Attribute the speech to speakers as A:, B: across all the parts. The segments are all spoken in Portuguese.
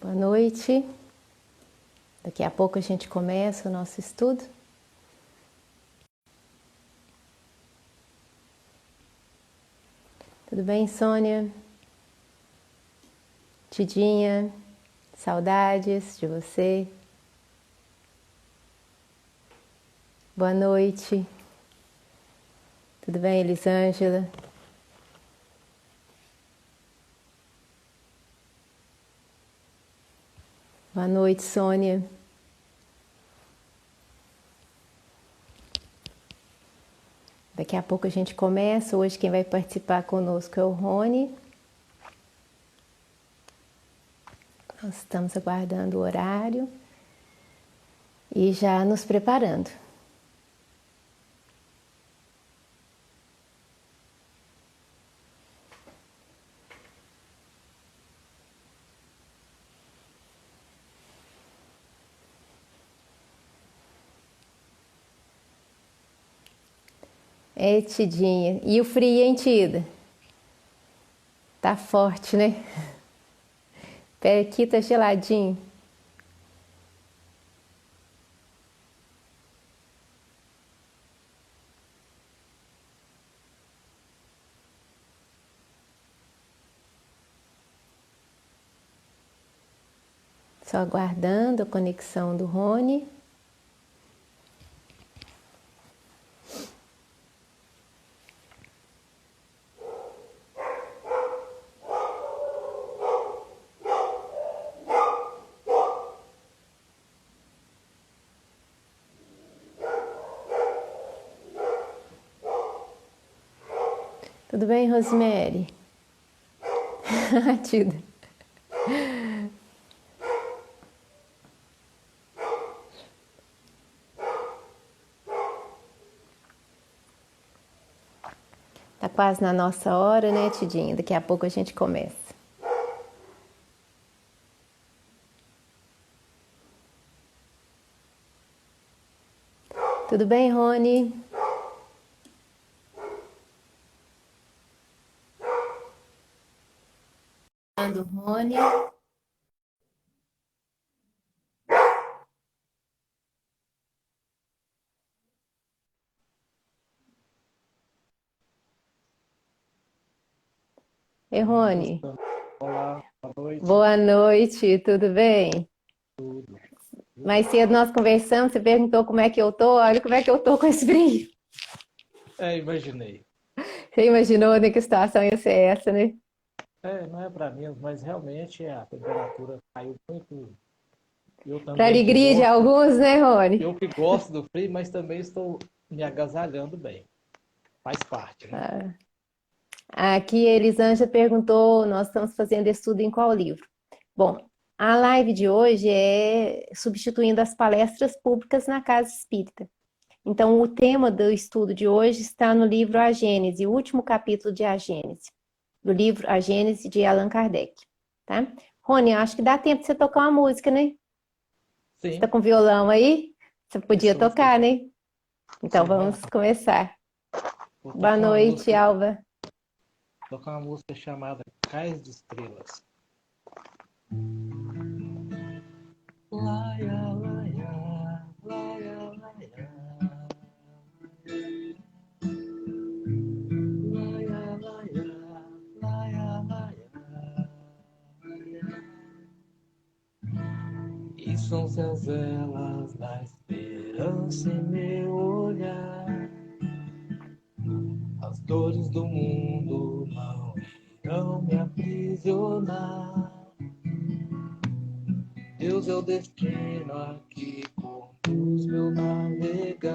A: Boa noite. Daqui a pouco a gente começa o nosso estudo. Tudo bem, Sônia? Tidinha, saudades de você. Boa noite. Tudo bem, Elisângela? Boa noite, Sônia. Daqui a pouco a gente começa. Hoje quem vai participar conosco é o Rony. Nós estamos aguardando o horário e já nos preparando. É, Tidinha. E o frio, hein, Tida? Tá forte, né? Pé aqui tá geladinho. Só aguardando a conexão do Rony. Tudo bem, Rosemary? Tida. Tá quase na nossa hora, né, Tidinha? Daqui a pouco a gente começa. Tudo bem, Rony? Rony. Ei, Rony.
B: Olá, boa noite.
A: Boa noite, tudo bem?
B: Tudo.
A: Mais cedo nós conversamos, você perguntou como é que eu tô, olha como é que eu tô com esse frio.
B: Imaginei.
A: Você imaginou, né, que situação ia ser essa, né?
B: Não é para mim, mas realmente a temperatura caiu muito. Eu
A: Pra
B: também que
A: alegria de
B: gosto,
A: alguns, né, Rony?
B: eu que gosto do frio, mas também estou me agasalhando bem. Faz parte, né?
A: Aqui a Elisângela perguntou, nós estamos fazendo estudo em qual livro? Bom, a live de hoje é substituindo as palestras públicas na Casa Espírita. Então, o tema do estudo de hoje está no livro A Gênese, o último capítulo de A Gênese, do livro A Gênese de Allan Kardec, tá? Rony, acho que dá tempo de você tocar uma música, né? Você está
B: Sim,
A: com violão aí? Você podia
B: estou sim.
A: tocar, né? Então,
B: Sim, vamos
A: vamos
B: lá.
A: começar.
B: Vou
A: Boa noite, Alva.
B: tocar uma música chamada Cais de Estrelas. Laia, laia, laia, laia. Laia, laia, laia, laia. E são-se as velas da esperança em meu olhar. As dores do mundo não irão me aprisionar. Deus é o destino a que conduz meu navegar.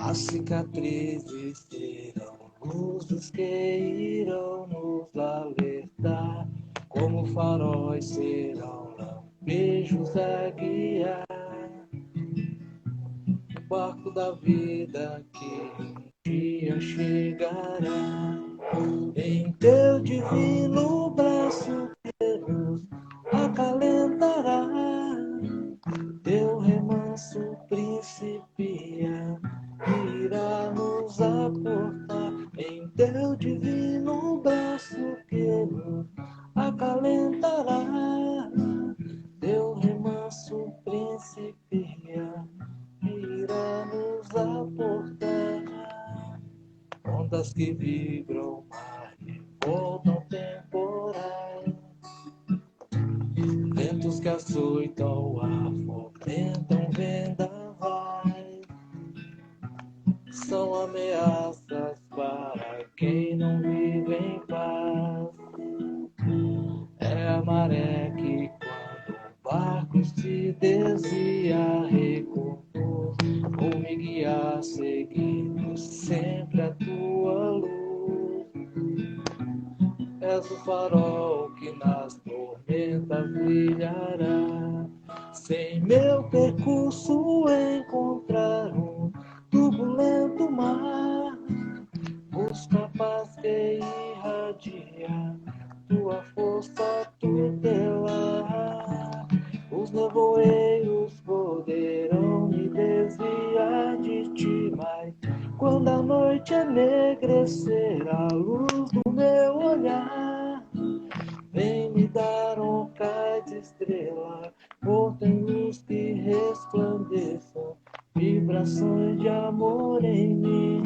B: As cicatrizes serão luzes que irão nos alertar. Como faróis serão lampejos a guiar. O barco da vida que um dia chegará. Em teu divino braço que nos acalentará. Teu remanso principia, irá nos acortar. Em teu divino braço que nos acalentará. que vibram o mar e voltam temporais. Ventos que açoitam o ar, fomentam vendavais. São ameaças para quem não vive em paz. É a maré que quando o barco se desvia reconduz, ou me guiar seguindo sempre a tua luz. És o farol que nas tormentas brilhará. Sem meu percurso encontrar um turbulento mar, busco a paz que irradia tua força tutelar. Os nevoeiros poderão me desviar de ti, mas quando a noite enegrecer, a luz do meu olhar vem me dar um cais de estrela, ou tem luz que resplandeçam, vibrações de amor em mim.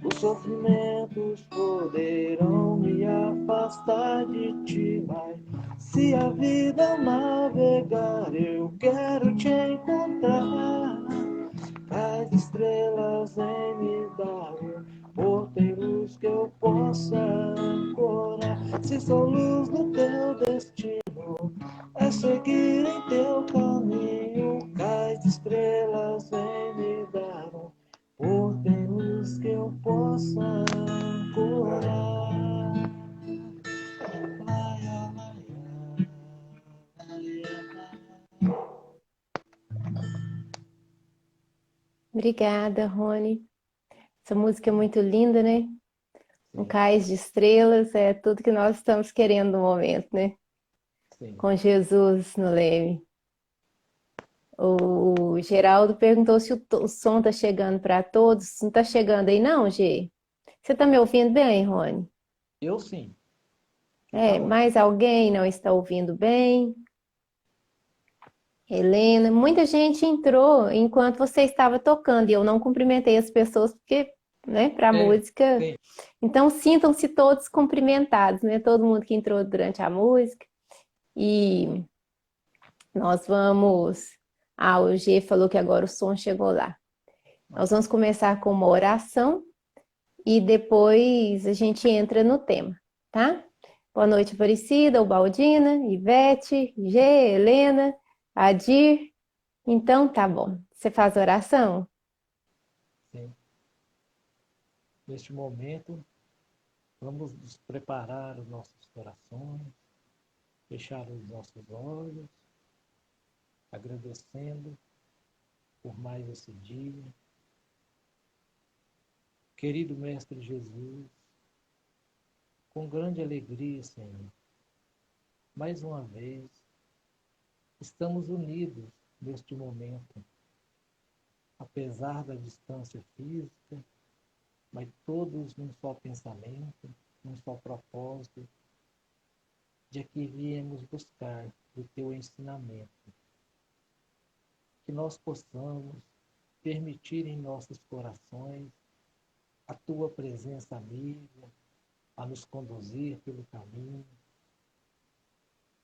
B: Os sofrimentos poderão me afastar de ti, mas se a vida navegar, eu quero te encontrar. As estrelas em me dar, ou tem luz que eu possa ancorar. Se sou luz no teu destino, é seguir em teu caminho. Cais estrelas em me dar, ou tem luz que eu possa ancorar. Laia, laia, laia.
A: Obrigada, Rony. Essa música é muito linda, né? Um
B: Sim,
A: cais de estrelas, é tudo que nós estamos querendo no momento, né?
B: sim.
A: Com Jesus no leme. O Geraldo perguntou se o som tá chegando para todos. Não tá chegando aí não, Gê? Você tá me ouvindo bem, Rony?
B: Eu sim. Que tá
A: É,
B: ótimo.
A: mais alguém não está ouvindo bem? Helena, muita gente entrou enquanto você estava tocando e eu não cumprimentei as pessoas porque, né, para a
B: É,
A: música.
B: sim.
A: Então sintam-se todos cumprimentados, né? Todo mundo que entrou durante a música. E nós vamos. Ah, o G falou que agora o som chegou lá. Nós vamos começar com uma oração e depois a gente entra no tema, tá? Boa noite, Aparecida, Ubaldina, Ivete, G, Helena, Adir. Então, tá bom. Você faz oração?
B: Sim. Neste momento, vamos nos preparar os nossos corações, fechar os nossos olhos, agradecendo por mais esse dia. Querido Mestre Jesus, com grande alegria, Senhor, mais uma vez, estamos unidos neste momento, apesar da distância física, mas todos num só pensamento, num só propósito, de que viemos buscar o teu ensinamento, que nós possamos permitir em nossos corações a tua presença amiga, a nos conduzir pelo caminho,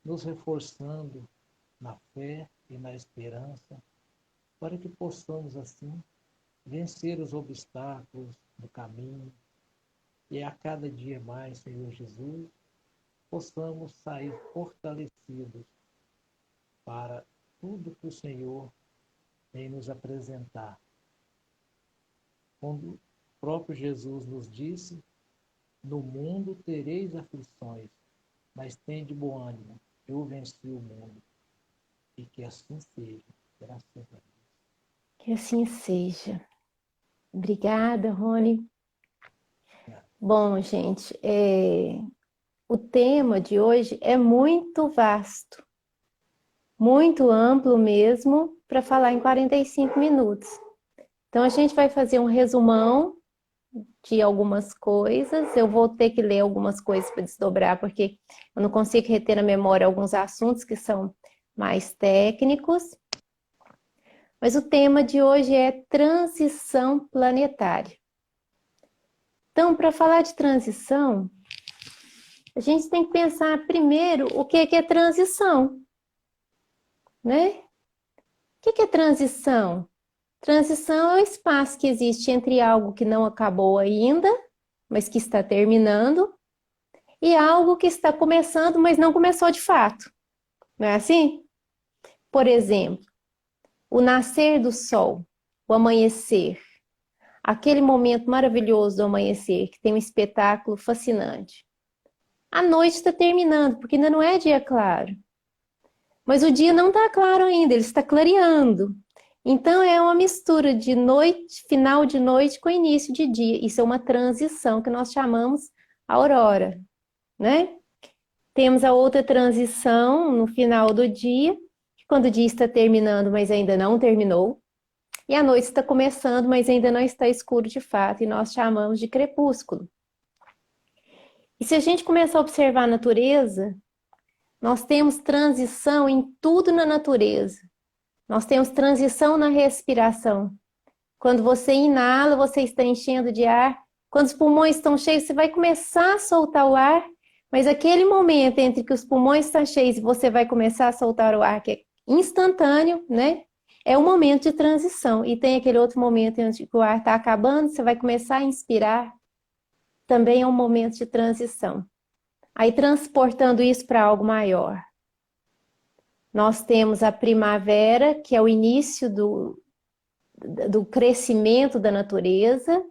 B: nos reforçando na fé e na esperança, para que possamos assim vencer os obstáculos do caminho e a cada dia mais, Senhor Jesus, possamos sair fortalecidos para tudo que o Senhor vem nos apresentar. Quando o próprio Jesus nos disse: no mundo tereis aflições, mas tende bom ânimo, eu venci o mundo. E que assim seja, graças a Deus.
A: Que assim seja. Obrigada, Rony. Bom, gente, o tema de hoje é muito vasto, muito amplo mesmo, para falar em 45 minutos. Então, a gente vai fazer um resumão de algumas coisas. Eu vou ter que ler algumas coisas para desdobrar, porque eu não consigo reter na memória alguns assuntos que são mais técnicos. Mas o tema de hoje é transição planetária. Então, para falar de transição, a gente tem que pensar primeiro o que é transição, né? O que é transição? Transição é o espaço que existe entre algo que não acabou ainda, mas que está terminando, e algo que está começando, mas não começou de fato. Não é assim? Por exemplo, o nascer do sol, o amanhecer, aquele momento maravilhoso do amanhecer, que tem um espetáculo fascinante. A noite está terminando, porque ainda não é dia claro. Mas o dia não está claro ainda, ele está clareando. Então é uma mistura de noite, final de noite com início de dia. Isso é uma transição que nós chamamos aurora, né? Temos a outra transição no final do dia, quando o dia está terminando, mas ainda não terminou. E a noite está começando, mas ainda não está escuro de fato, e nós chamamos de crepúsculo. E se a gente começar a observar a natureza, nós temos transição em tudo na natureza. Nós temos transição na respiração. Quando você inala, você está enchendo de ar. Quando os pulmões estão cheios, você vai começar a soltar o ar, mas aquele momento entre que os pulmões estão cheios e você vai começar a soltar o ar, que é instantâneo, né? É um momento de transição. E tem aquele outro momento em que o ar está acabando, você vai começar a inspirar. Também é um momento de transição. Aí, transportando isso para algo maior. Nós temos a primavera, que é o início do crescimento da natureza,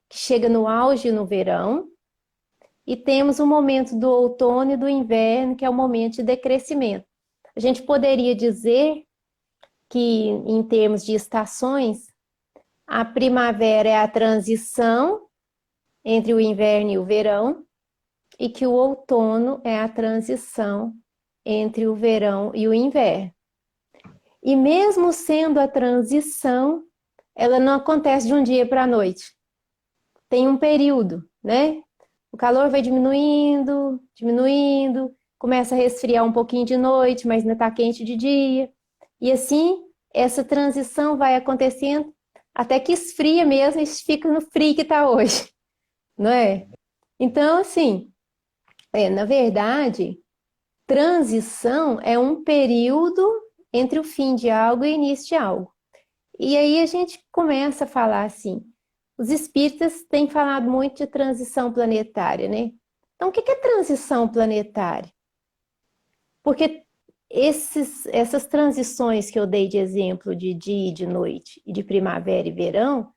A: que chega no auge no verão. E temos o momento do outono e do inverno, que é o momento de decrescimento. A gente poderia dizer que, em termos de estações, a primavera é a transição entre o inverno e o verão, e que o outono é a transição entre o verão e o inverno. E mesmo sendo a transição, ela não acontece de um dia para a noite. Tem um período, né? O calor vai diminuindo, diminuindo, começa a resfriar um pouquinho de noite, mas ainda está quente de dia. E assim, essa transição vai acontecendo até que esfria mesmo e fica no frio que está hoje, não é? Então, assim, na verdade, transição é um período entre o fim de algo e o início de algo. E aí a gente começa a falar assim, os espíritas têm falado muito de transição planetária, né? Então, o que é transição planetária? Porque essas transições que eu dei de exemplo de dia e de noite, e de primavera e verão,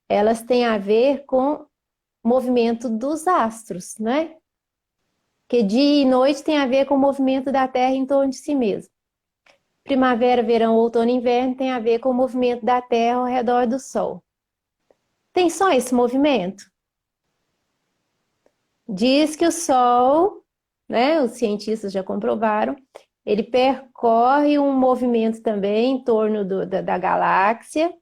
A: elas têm a ver com o movimento dos astros, né? Que dia e noite tem a ver com o movimento da Terra em torno de si mesmo. Primavera, verão, outono e inverno tem a ver com o movimento da Terra ao redor do Sol. Tem só esse movimento? Diz que o Sol, né, os cientistas já comprovaram, ele percorre um movimento também em torno da galáxia,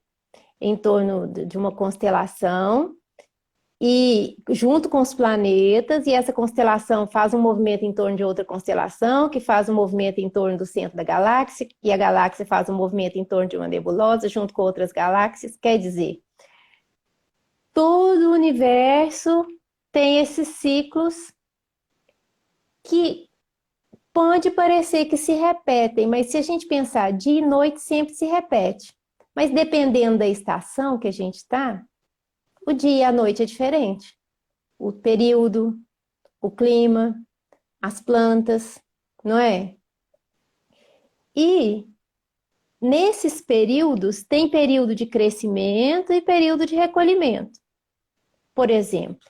A: em torno de uma constelação, e junto com os planetas, e essa constelação faz um movimento em torno de outra constelação, que faz um movimento em torno do centro da galáxia, e a galáxia faz um movimento em torno de uma nebulosa, junto com outras galáxias. Quer dizer, todo o universo tem esses ciclos que pode parecer que se repetem, mas se a gente pensar, dia e noite sempre se repete. Mas dependendo da estação que a gente está, o dia e a noite é diferente. O período, o clima, as plantas, não é? E nesses períodos, tem período de crescimento e período de recolhimento. Por exemplo,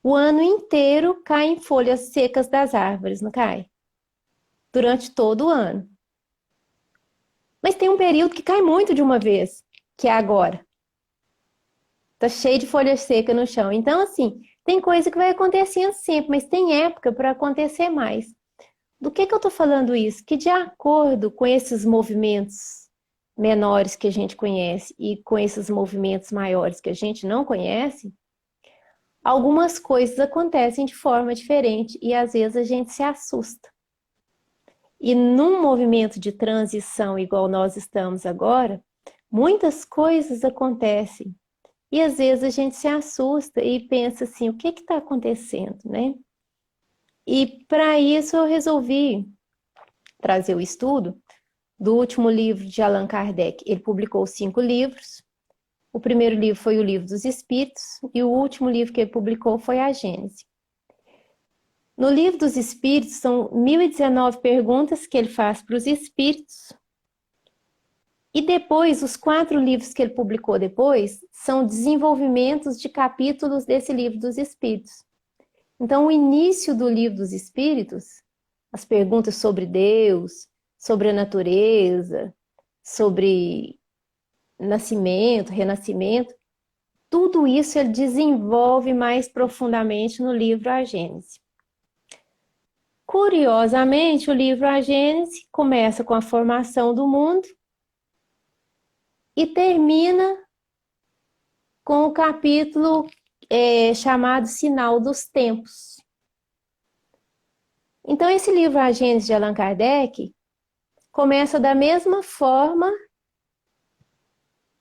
A: o ano inteiro caem folhas secas das árvores, não cai? Durante todo o ano. Mas tem um período que cai muito de uma vez, que é agora. Tá cheio de folha seca no chão. Então, assim, tem coisa que vai acontecendo sempre, mas tem época para acontecer mais. Do que eu estou falando isso? Que de acordo com esses movimentos menores que a gente conhece e com esses movimentos maiores que a gente não conhece, algumas coisas acontecem de forma diferente e às vezes a gente se assusta. E num movimento de transição igual nós estamos agora, muitas coisas acontecem E às vezes a gente se assusta e pensa assim, o que está acontecendo, né? E para isso eu resolvi trazer o estudo do último livro de Allan Kardec. Ele publicou 5 livros. O primeiro livro foi o Livro dos Espíritos e o último livro que ele publicou foi a Gênese. No Livro dos Espíritos são 1019 perguntas que ele faz para os espíritos. E depois, os 4 livros que ele publicou depois são desenvolvimentos de capítulos desse Livro dos Espíritos. Então, o início do Livro dos Espíritos, as perguntas sobre Deus, sobre a natureza, sobre nascimento, renascimento, tudo isso ele desenvolve mais profundamente no livro A Gênese. Curiosamente, o livro A Gênese começa com a formação do mundo e termina com o capítulo chamado Sinal dos Tempos. Então, esse livro A Gênese de Allan Kardec começa da mesma forma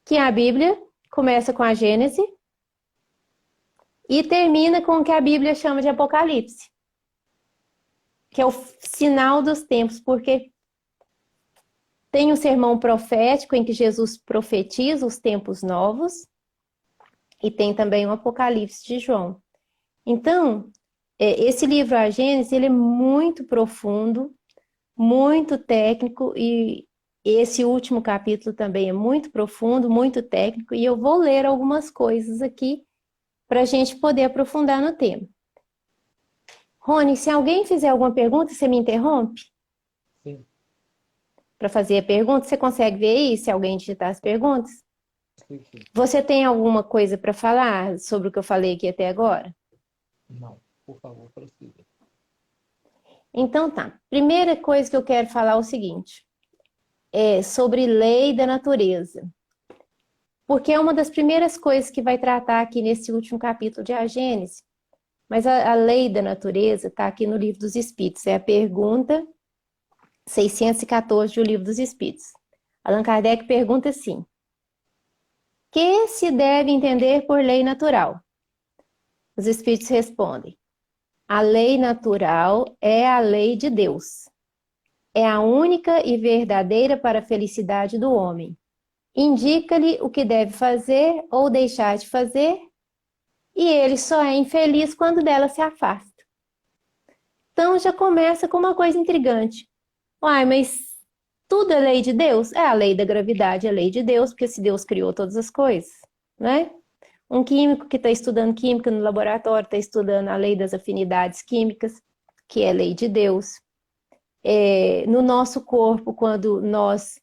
A: que a Bíblia começa com a Gênese e termina com o que a Bíblia chama de Apocalipse, que é o sinal dos tempos, porque tem o sermão profético em que Jesus profetiza os tempos novos e tem também o Apocalipse de João. Então, esse livro A Gênese, ele é muito profundo, muito técnico e esse último capítulo também é muito profundo, muito técnico e eu vou ler algumas coisas aqui para a gente poder aprofundar no tema. Rony, se alguém fizer alguma pergunta, você me interrompe?
B: Sim.
A: Para fazer a pergunta, você consegue ver aí se alguém digitar as perguntas?
B: Sim.
A: Você tem alguma coisa para falar sobre o que eu falei aqui até agora?
B: Não, por favor, prossiga.
A: Então tá. Primeira coisa que eu quero falar é o seguinte. É sobre lei da natureza. Porque é uma das primeiras coisas que vai tratar aqui nesse último capítulo de A Gênese. Mas a lei da natureza está aqui no Livro dos Espíritos. É a pergunta 614 do Livro dos Espíritos. Allan Kardec pergunta assim: que se deve entender por lei natural? Os Espíritos respondem: a lei natural é a lei de Deus. É a única e verdadeira para a felicidade do homem. Indica-lhe o que deve fazer ou deixar de fazer, e ele só é infeliz quando dela se afasta. Então já começa com uma coisa intrigante. Uai, mas tudo é lei de Deus? É a lei da gravidade, é a lei de Deus, porque se Deus criou todas as coisas, né? Um químico que está estudando química no laboratório está estudando a lei das afinidades químicas, que é lei de Deus. No nosso corpo, quando nós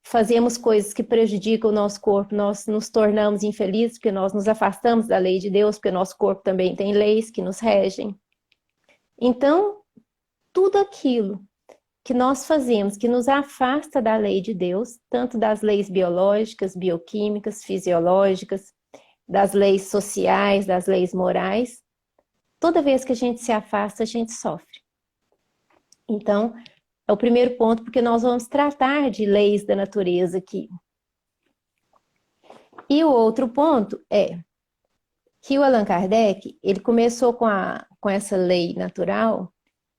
A: fazemos coisas que prejudicam o nosso corpo, nós nos tornamos infelizes, porque nós nos afastamos da lei de Deus, porque nosso corpo também tem leis que nos regem. Então, tudo aquilo que nós fazemos que nos afasta da lei de Deus, tanto das leis biológicas, bioquímicas, fisiológicas, das leis sociais, das leis morais, toda vez que a gente se afasta, a gente sofre. Então, é o primeiro ponto, porque nós vamos tratar de leis da natureza aqui. E o outro ponto é que o Allan Kardec, ele começou com essa lei natural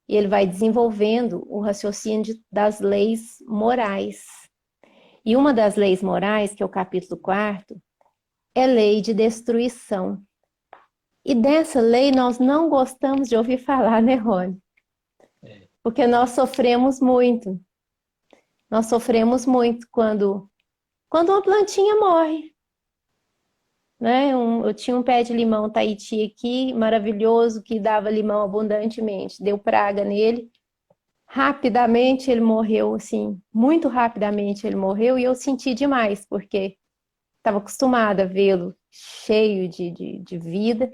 A: e ele vai desenvolvendo o raciocínio das leis morais. E uma das leis morais, que é o capítulo 4º, é lei de destruição. E dessa lei nós não gostamos de ouvir falar, né, Rony? Porque nós sofremos muito. Nós sofremos muito quando uma plantinha morre. Né? Eu tinha um pé de limão Tahiti aqui, maravilhoso, que dava limão abundantemente. Deu praga nele. Rapidamente ele morreu, assim, muito rapidamente ele morreu e eu senti demais, porque estava acostumada a vê-lo cheio de vida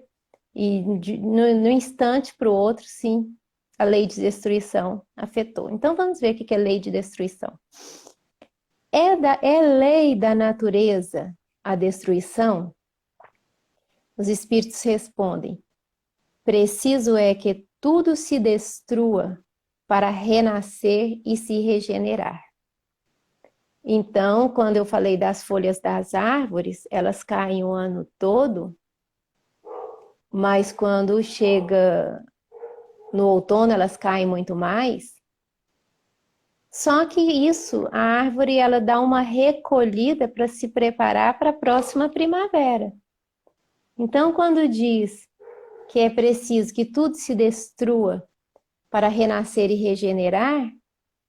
A: e no instante para o outro, sim, a lei de destruição afetou. Então vamos ver o que é lei de destruição. É lei da natureza a destruição? Os espíritos respondem: preciso é que tudo se destrua para renascer e se regenerar. Então, quando eu falei das folhas das árvores, elas caem o ano todo, mas quando chega no outono, elas caem muito mais. Só que isso, a árvore, ela dá uma recolhida para se preparar para a próxima primavera. Então, quando diz que é preciso que tudo se destrua para renascer e regenerar,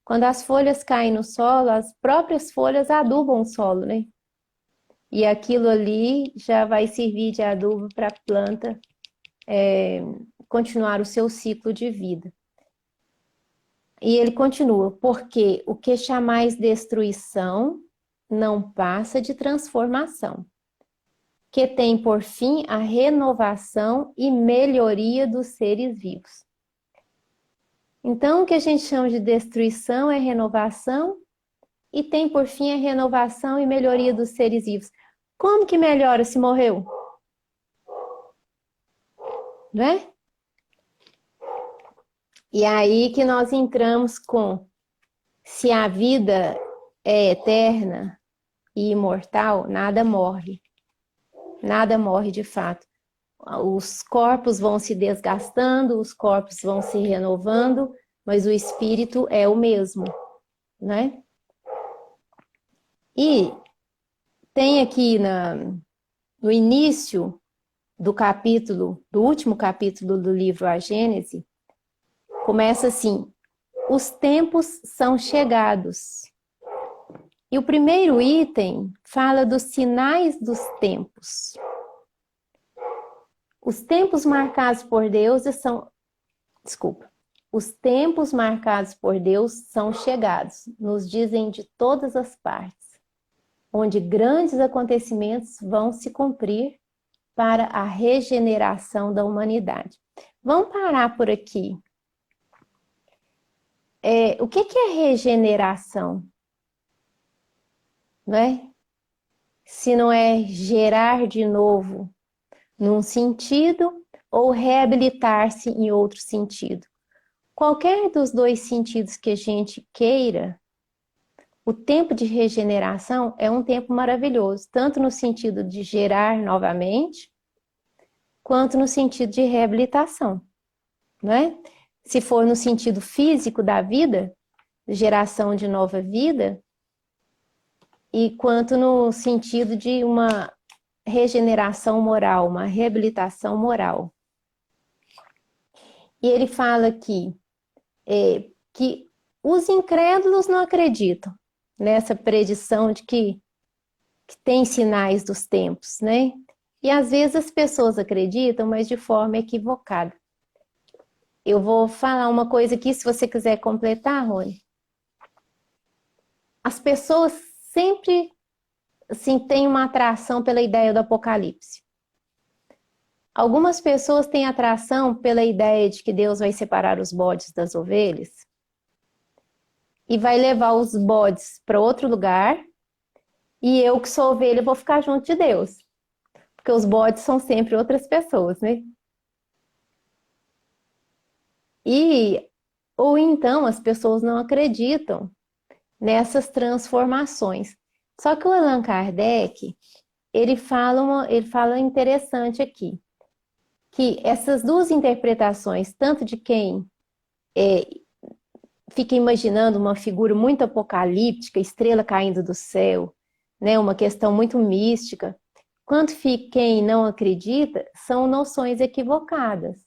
A: quando as folhas caem no solo, as próprias folhas adubam o solo, né? E aquilo ali já vai servir de adubo para a planta continuar o seu ciclo de vida. E ele continua, porque o que chamais destruição não passa de transformação, que tem por fim a renovação e melhoria dos seres vivos. Então, o que a gente chama de destruição é renovação e tem por fim a renovação e melhoria dos seres vivos. Como que melhora se morreu? Não é? E aí que nós entramos com se a vida é eterna e imortal, nada morre. Nada morre de fato. Os corpos vão se desgastando, os corpos vão se renovando, mas o espírito é o mesmo, né? E tem aqui no início do capítulo, do último capítulo do livro A Gênese, começa assim: os tempos são chegados. E o primeiro item fala dos sinais dos tempos. Os tempos marcados por Deus são... Desculpa. Os tempos marcados por Deus são chegados, nos dizem de todas as partes, onde grandes acontecimentos vão se cumprir para a regeneração da humanidade. Vamos parar por aqui. O que é regeneração? Não é? Se não é gerar de novo num sentido ou reabilitar-se em outro sentido. Qualquer dos dois sentidos que a gente queira, o tempo de regeneração é um tempo maravilhoso, tanto no sentido de gerar novamente, quanto no sentido de reabilitação, não é? Se for no sentido físico da vida, geração de nova vida, e quanto no sentido de uma regeneração moral, uma reabilitação moral. E ele fala aqui que os incrédulos não acreditam nessa predição de que tem sinais dos tempos, né? E às vezes as pessoas acreditam, mas de forma equivocada. Eu vou falar uma coisa aqui, se você quiser completar, Rony. As pessoas sempre assim, têm uma atração pela ideia do apocalipse. Algumas pessoas têm atração pela ideia de que Deus vai separar os bodes das ovelhas e vai levar os bodes para outro lugar, e eu, que sou ovelha, vou ficar junto de Deus. Porque os bodes são sempre outras pessoas, né? Ou então as pessoas não acreditam nessas transformações. Só que o Allan Kardec, ele fala interessante aqui, que essas duas interpretações, tanto de quem fica imaginando uma figura muito apocalíptica, estrela caindo do céu, né, uma questão muito mística, quanto quem não acredita, são noções equivocadas.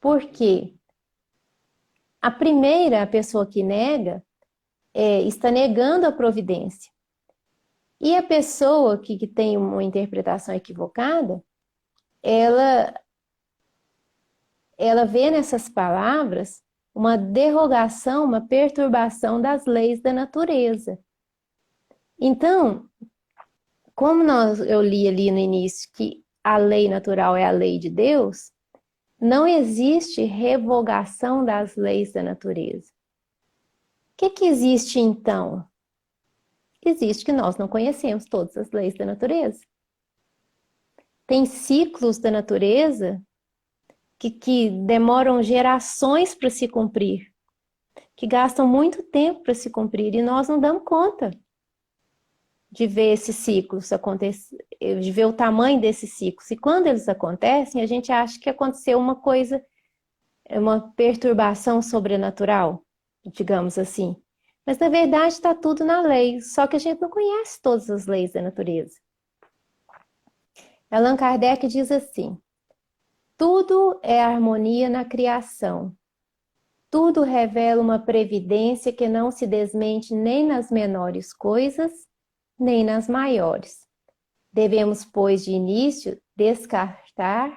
A: Por quê? A pessoa que nega, está negando a providência. E a pessoa que tem uma interpretação equivocada, ela vê nessas palavras uma derrogação, uma perturbação das leis da natureza. Então, como eu li ali no início que a lei natural é a lei de Deus, não existe revogação das leis da natureza. O que existe então? Existe que nós não conhecemos todas as leis da natureza. Tem ciclos da natureza que demoram gerações para se cumprir, que gastam muito tempo para se cumprir e nós não damos conta. de ver esses ciclos acontecer, de ver o tamanho desses ciclos. E quando eles acontecem, a gente acha que aconteceu uma coisa, uma perturbação sobrenatural, digamos assim. Mas na verdade está tudo na lei, só que a gente não conhece todas as leis da natureza. Allan Kardec diz assim: tudo é harmonia na criação. Tudo revela uma previdência que não se desmente nem nas menores coisas, nem nas maiores. Devemos, pois, de início, descartar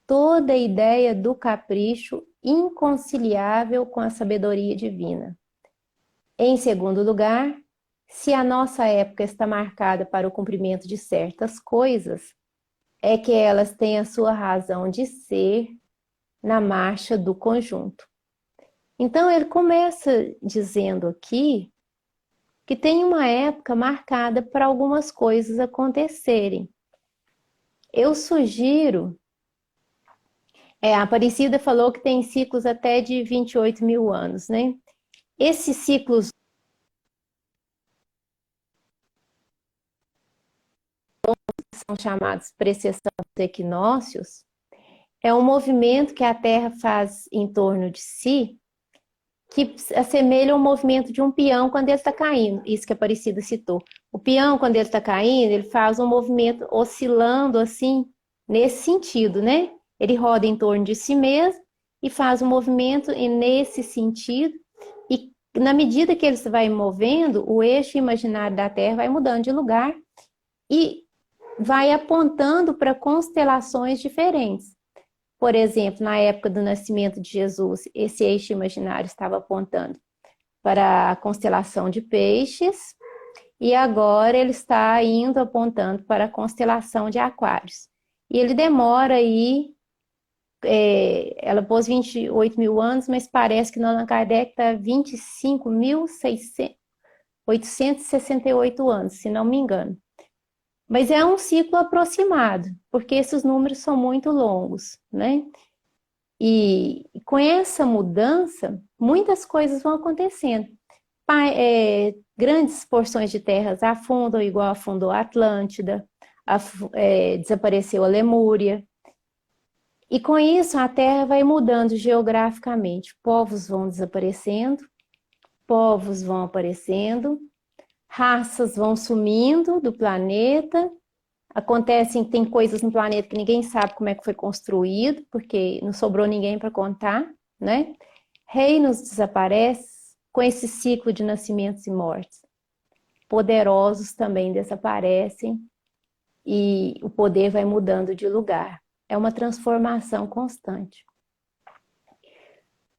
A: toda ideia do capricho inconciliável com a sabedoria divina. Em segundo lugar, se a nossa época está marcada para o cumprimento de certas coisas, é que elas têm a sua razão de ser na marcha do conjunto. Então ele começa dizendo aqui que tem uma época marcada para algumas coisas acontecerem. Eu sugiro, a Aparecida falou que tem ciclos até de 28 mil anos, né? Esses ciclos são chamados precessão dos equinócios, é um movimento que a Terra faz em torno de si, que assemelha ao movimento de um peão quando ele está caindo, isso que a Aparecida citou. O peão, quando ele está caindo, ele faz um movimento oscilando assim, nesse sentido, né? Ele roda em torno de si mesmo e faz um movimento nesse sentido, e na medida que ele se vai movendo, o eixo imaginário da Terra vai mudando de lugar e vai apontando para constelações diferentes. Por exemplo, na época do nascimento de Jesus, esse eixo imaginário estava apontando para a constelação de Peixes, e agora ele está indo apontando para a constelação de Aquários. E ele demora aí, ela pôs 28 mil anos, mas parece que no Allan Kardec está 25.868 anos, se não me engano. Mas é um ciclo aproximado, porque esses números são muito longos, né? E com essa mudança, muitas coisas vão acontecendo. Grandes porções de terras afundam, igual afundou a Atlântida, desapareceu a Lemúria. E com isso, a Terra vai mudando geograficamente. Povos vão desaparecendo, povos vão aparecendo, raças vão sumindo do planeta. Tem coisas no planeta que ninguém sabe como é que foi construído, porque não sobrou ninguém para contar, né? Reinos desaparecem com esse ciclo de nascimentos e mortes. Poderosos também desaparecem e o poder vai mudando de lugar. É uma transformação constante.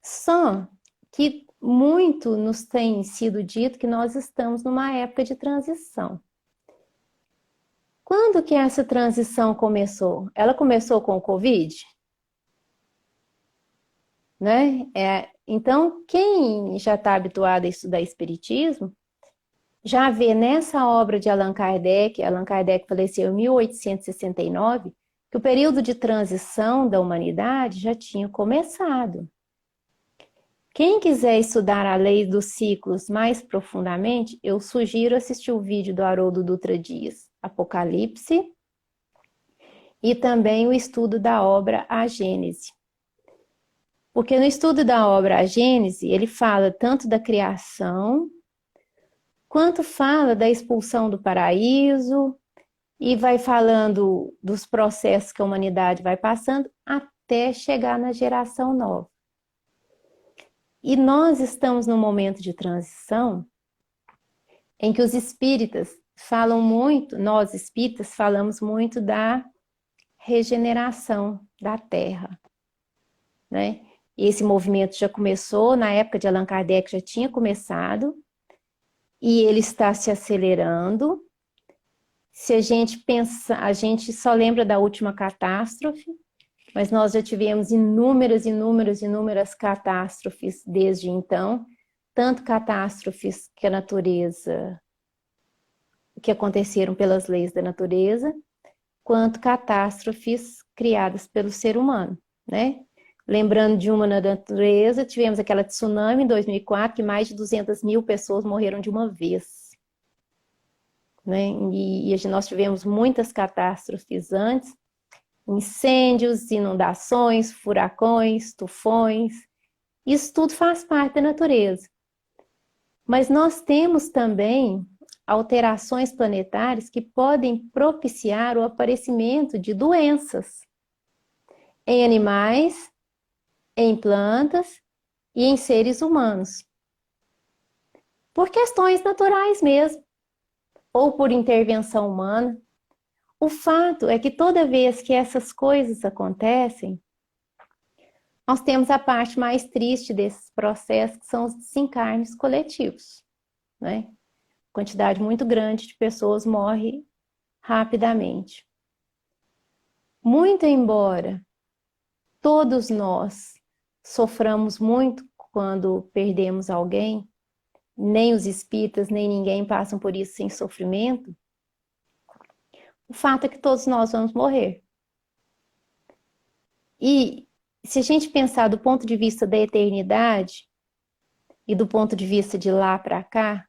A: Só que muito nos tem sido dito que nós estamos numa época de transição. Quando que essa transição começou? Ela começou com o Covid? Né? Então, quem já está habituado a estudar Espiritismo, já vê nessa obra de Allan Kardec faleceu em 1869, que o período de transição da humanidade já tinha começado. Quem quiser estudar a lei dos ciclos mais profundamente, eu sugiro assistir o vídeo do Haroldo Dutra Dias, Apocalipse, e também o estudo da obra A Gênese. Porque no estudo da obra A Gênese, ele fala tanto da criação, quanto fala da expulsão do paraíso, e vai falando dos processos que a humanidade vai passando, até chegar na geração nova. E nós estamos num momento de transição em que os espíritas falam muito, nós espíritas falamos muito da regeneração da Terra, né? E esse movimento já começou, na época de Allan Kardec já tinha começado, e ele está se acelerando. Se a gente pensa, a gente só lembra da última catástrofe, mas nós já tivemos inúmeras catástrofes desde então, tanto catástrofes que a natureza, que aconteceram pelas leis da natureza, quanto catástrofes criadas pelo ser humano, né? Lembrando de uma na natureza, tivemos aquela tsunami em 2004, que mais de 200 mil pessoas morreram de uma vez, né? E nós tivemos muitas catástrofes antes, incêndios, inundações, furacões, tufões. Isso tudo faz parte da natureza. Mas nós temos também alterações planetárias que podem propiciar o aparecimento de doenças em animais, em plantas e em seres humanos. Por questões naturais mesmo, ou por intervenção humana. O fato é que toda vez que essas coisas acontecem, nós temos a parte mais triste desses processos, que são os desencarnes coletivos, né? Quantidade muito grande de pessoas morre rapidamente. Muito embora todos nós soframos muito quando perdemos alguém, nem os espíritas, nem ninguém passam por isso sem sofrimento, o fato é que todos nós vamos morrer. E se a gente pensar do ponto de vista da eternidade e do ponto de vista de lá para cá,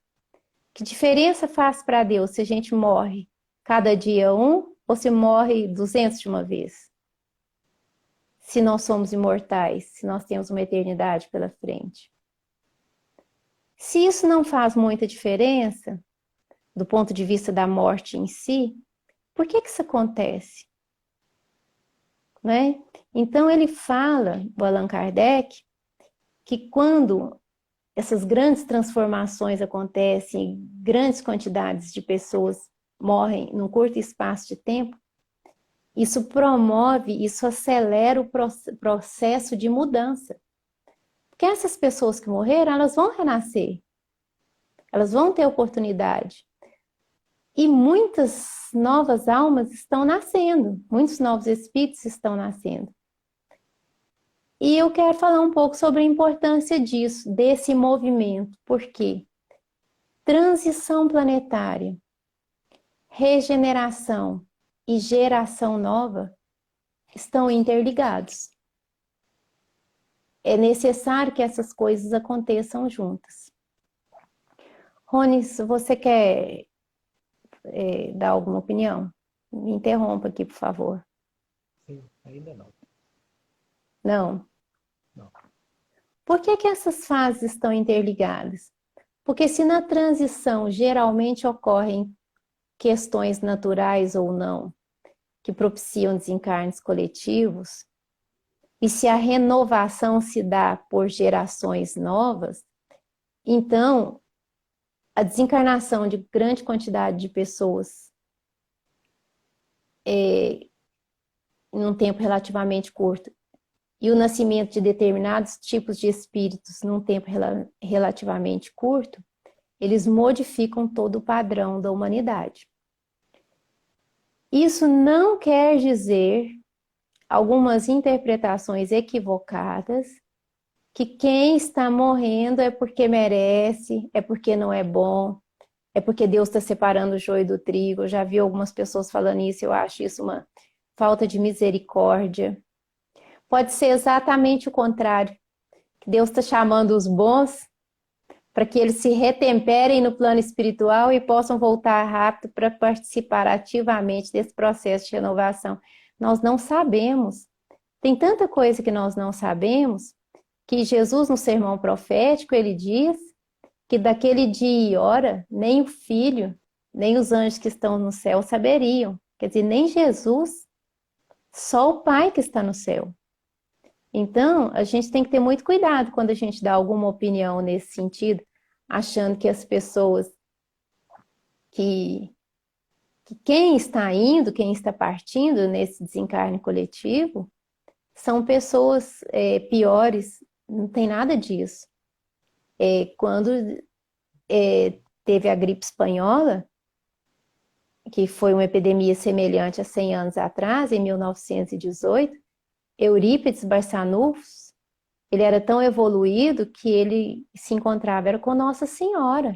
A: que diferença faz para Deus se a gente morre cada dia um ou se morre 200 de uma vez? Se nós somos imortais, se nós temos uma eternidade pela frente. Se isso não faz muita diferença do ponto de vista da morte em si, por que isso acontece? Né? Então ele fala, o Allan Kardec, que quando essas grandes transformações acontecem, grandes quantidades de pessoas morrem num curto espaço de tempo, isso promove, isso acelera o processo de mudança. Porque essas pessoas que morreram, elas vão renascer, elas vão ter oportunidade. E muitas novas almas estão nascendo, muitos novos espíritos estão nascendo. E eu quero falar um pouco sobre a importância disso, desse movimento, porque transição planetária, regeneração e geração nova estão interligados. É necessário que essas coisas aconteçam juntas. Rony, se você quer dar alguma opinião? Me interrompa aqui, por favor.
B: Sim, ainda não.
A: Não?
B: Não.
A: Por que essas fases estão interligadas? Porque se na transição geralmente ocorrem questões naturais ou não, que propiciam desencarnes coletivos, e se a renovação se dá por gerações novas, então a desencarnação de grande quantidade de pessoas em um tempo relativamente curto e o nascimento de determinados tipos de espíritos num tempo relativamente curto, eles modificam todo o padrão da humanidade. Isso não quer dizer, algumas interpretações equivocadas, que quem está morrendo é porque merece, é porque não é bom, é porque Deus está separando o joio do trigo. Eu já vi algumas pessoas falando isso, eu acho isso uma falta de misericórdia. Pode ser exatamente o contrário, que Deus está chamando os bons para que eles se retemperem no plano espiritual e possam voltar rápido para participar ativamente desse processo de renovação. Nós não sabemos. Tem tanta coisa que nós não sabemos, que Jesus, no sermão profético, ele diz que daquele dia e hora, nem o Filho, nem os anjos que estão no céu saberiam. Quer dizer, nem Jesus, só o Pai que está no céu. Então, a gente tem que ter muito cuidado quando a gente dá alguma opinião nesse sentido, achando que as pessoas que quem está indo, quem está partindo nesse desencarne coletivo, são pessoas piores. Não tem nada disso. Quando teve a gripe espanhola, que foi uma epidemia semelhante a 100 anos atrás, em 1918, Eurípides Barçanufo, ele era tão evoluído que ele se encontrava era com Nossa Senhora.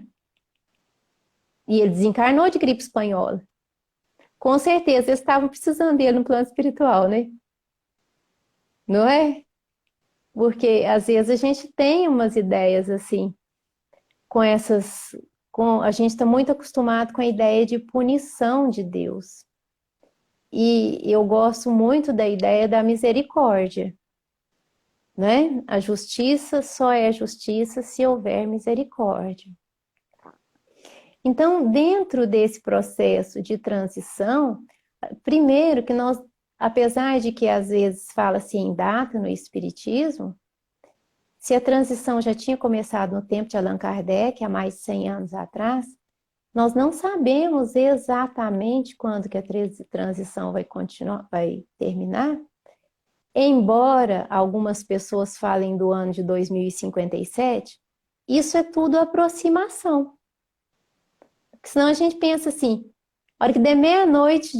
A: E ele desencarnou de gripe espanhola. Com certeza eles estavam precisando dele no plano espiritual, né? Não é? Porque às vezes a gente tem umas ideias assim, com essas a gente está muito acostumado com a ideia de punição de Deus. E eu gosto muito da ideia da misericórdia, né? A justiça só é justiça se houver misericórdia. Então, dentro desse processo de transição, primeiro que nós, apesar de que às vezes fala-se em data no Espiritismo, se a transição já tinha começado no tempo de Allan Kardec, há mais de 100 anos atrás, nós não sabemos exatamente quando que a transição vai continuar, vai terminar, embora algumas pessoas falem do ano de 2057, isso é tudo aproximação. Porque senão a gente pensa assim, a hora que der meia-noite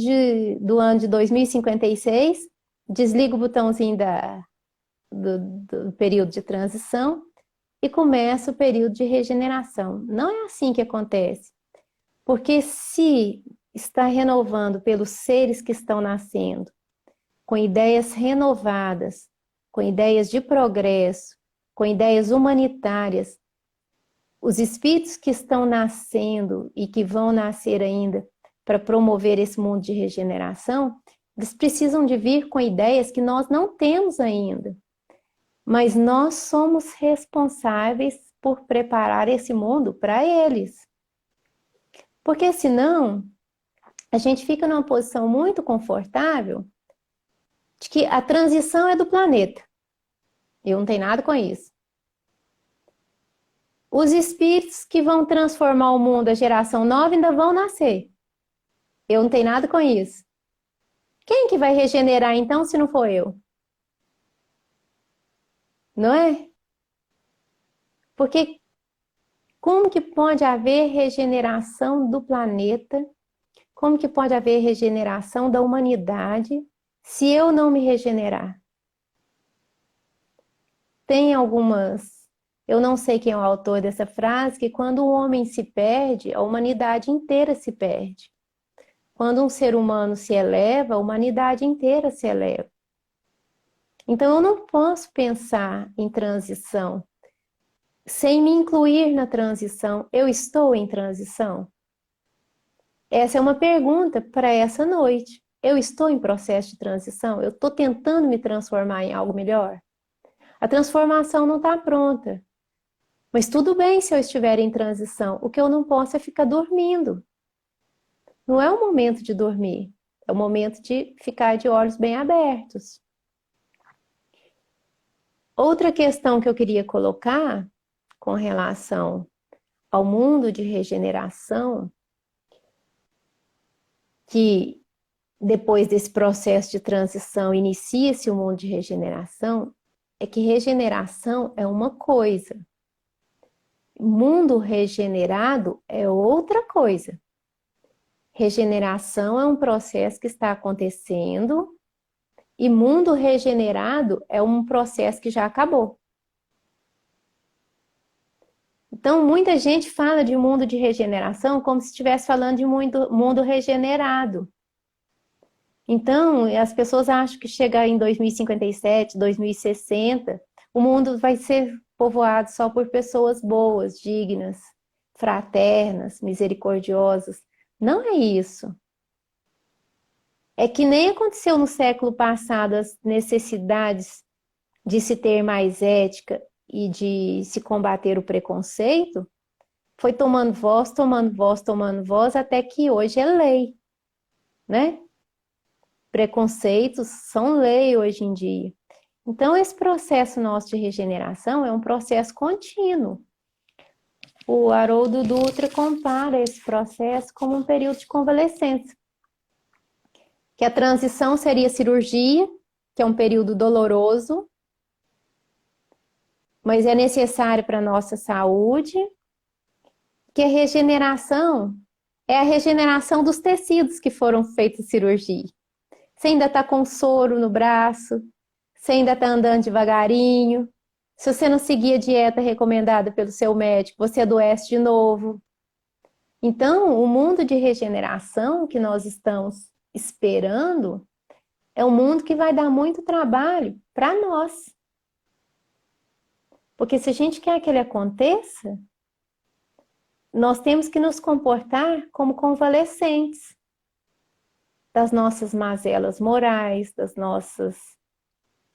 A: do ano de 2056, desliga o botãozinho do período de transição e começa o período de regeneração. Não é assim que acontece. Porque se está renovando pelos seres que estão nascendo, com ideias renovadas, com ideias de progresso, com ideias humanitárias, os espíritos que estão nascendo e que vão nascer ainda para promover esse mundo de regeneração, eles precisam de vir com ideias que nós não temos ainda. Mas nós somos responsáveis por preparar esse mundo para eles. Porque senão, a gente fica numa posição muito confortável de que a transição é do planeta. Eu não tenho nada com isso. Os espíritos que vão transformar o mundo, a geração nova, ainda vão nascer. Eu não tenho nada com isso. Quem que vai regenerar então se não for eu? Não é? Porque como que pode haver regeneração do planeta? Como que pode haver regeneração da humanidade se eu não me regenerar? Tem algumas, eu não sei quem é o autor dessa frase, que quando o homem se perde, a humanidade inteira se perde. Quando um ser humano se eleva, a humanidade inteira se eleva. Então eu não posso pensar em transição sem me incluir na transição. Eu estou em transição? Essa é uma pergunta para essa noite. Eu estou em processo de transição? Eu estou tentando me transformar em algo melhor? A transformação não está pronta. Mas tudo bem se eu estiver em transição. O que eu não posso é ficar dormindo. Não é o momento de dormir. É o momento de ficar de olhos bem abertos. Outra questão que eu queria colocar com relação ao mundo de regeneração, que depois desse processo de transição inicia-se o mundo de regeneração, é que regeneração é uma coisa. Mundo regenerado é outra coisa. Regeneração é um processo que está acontecendo e mundo regenerado é um processo que já acabou. Então, muita gente fala de mundo de regeneração como se estivesse falando de mundo regenerado. Então, as pessoas acham que chega em 2057, 2060, o mundo vai ser povoado só por pessoas boas, dignas, fraternas, misericordiosas. Não é isso. É que nem aconteceu no século passado as necessidades de se ter mais ética e de se combater o preconceito, foi tomando voz, tomando voz, tomando voz, até que hoje é lei, né? Preconceitos são lei hoje em dia. Então, esse processo nosso de regeneração é um processo contínuo. O Haroldo Dutra compara esse processo como um período de convalescência. Que a transição seria cirurgia, que é um período doloroso, mas é necessário para a nossa saúde. Que a regeneração é a regeneração dos tecidos que foram feitos cirurgia. Você ainda está com soro no braço, você ainda está andando devagarinho. Se você não seguir a dieta recomendada pelo seu médico, você adoece de novo. Então, o mundo de regeneração que nós estamos esperando é um mundo que vai dar muito trabalho para nós. Porque se a gente quer que ele aconteça, nós temos que nos comportar como convalescentes das nossas mazelas morais, das nossas